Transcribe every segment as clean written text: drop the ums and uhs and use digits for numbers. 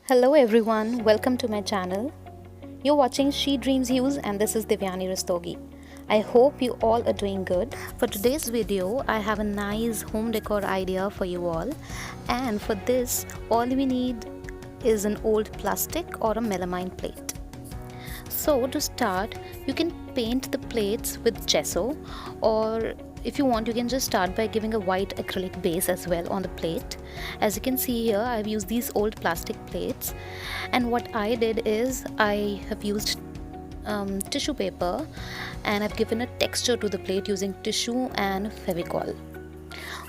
Hello everyone, welcome to my channel. You're watching She Dreams Hues and this is Devyani Rastogi. I hope you all are doing good. For today's video, I have a nice home decor idea for you all. And for this, all we need is an old plastic or a melamine plate. So to start, you can paint the plates with gesso, or if you want you can just start by giving a white acrylic base as well on the plate. As you can see here, I've used these old plastic plates, and what I did is I have used tissue paper and I've given a texture to the plate using tissue and Fevicol.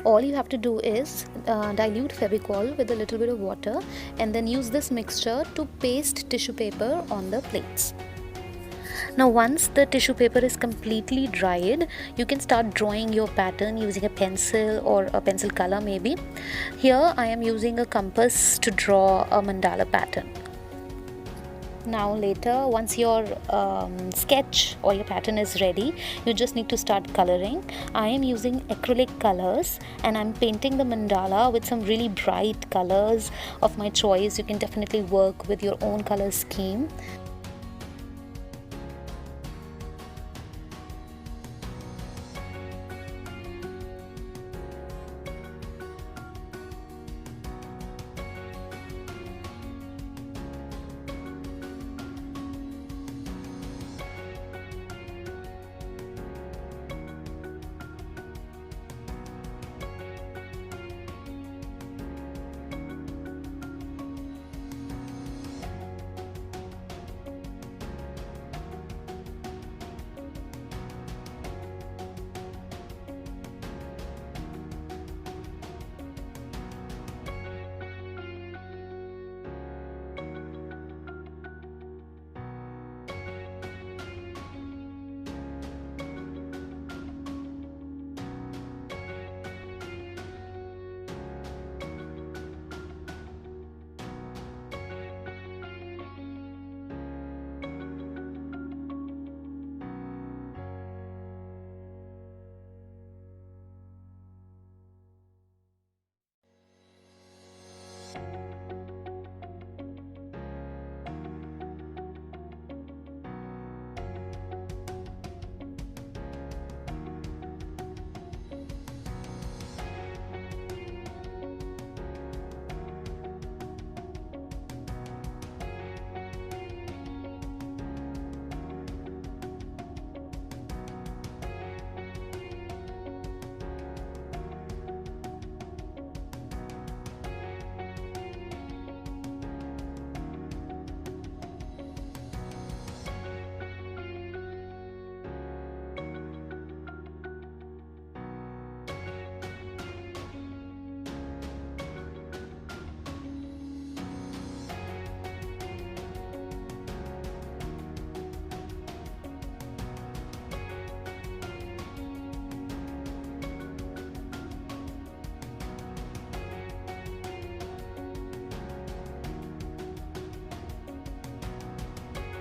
All you have to do is dilute Fevicol with a little bit of water and then use this mixture to paste tissue paper on the plates. Now once the tissue paper is completely dried, you can start drawing your pattern using a pencil or a pencil color maybe. Here I am using a compass to draw a mandala pattern. Now later, once your sketch or your pattern is ready, you just need to start coloring. I am using acrylic colors and I'm painting the mandala with some really bright colors of my choice. You can definitely work with your own color scheme.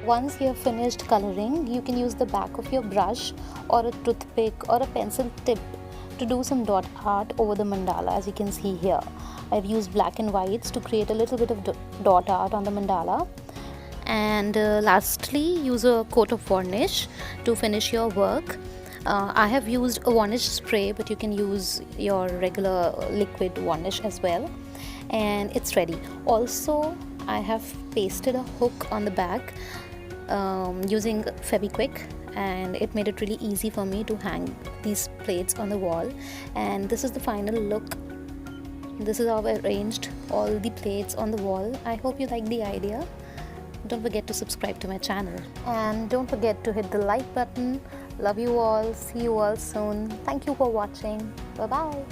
Once you have finished coloring, you can use the back of your brush or a toothpick or a pencil tip to do some dot art over the mandala. As you can see here, I've used black and whites to create a little bit of dot art on the mandala. And lastly, use a coat of varnish to finish your work. I have used a varnish spray, but you can use your regular liquid varnish as well. And it's ready. Also, I have pasted a hook on the back using Fevicryl, and it made it really easy for me to hang these plates on the wall. And this is the final look. This is how I arranged all the plates on the wall. I hope you like the idea. Don't forget to subscribe to my channel and don't forget to hit the like button. Love you all. See you all soon. Thank you for watching. Bye bye.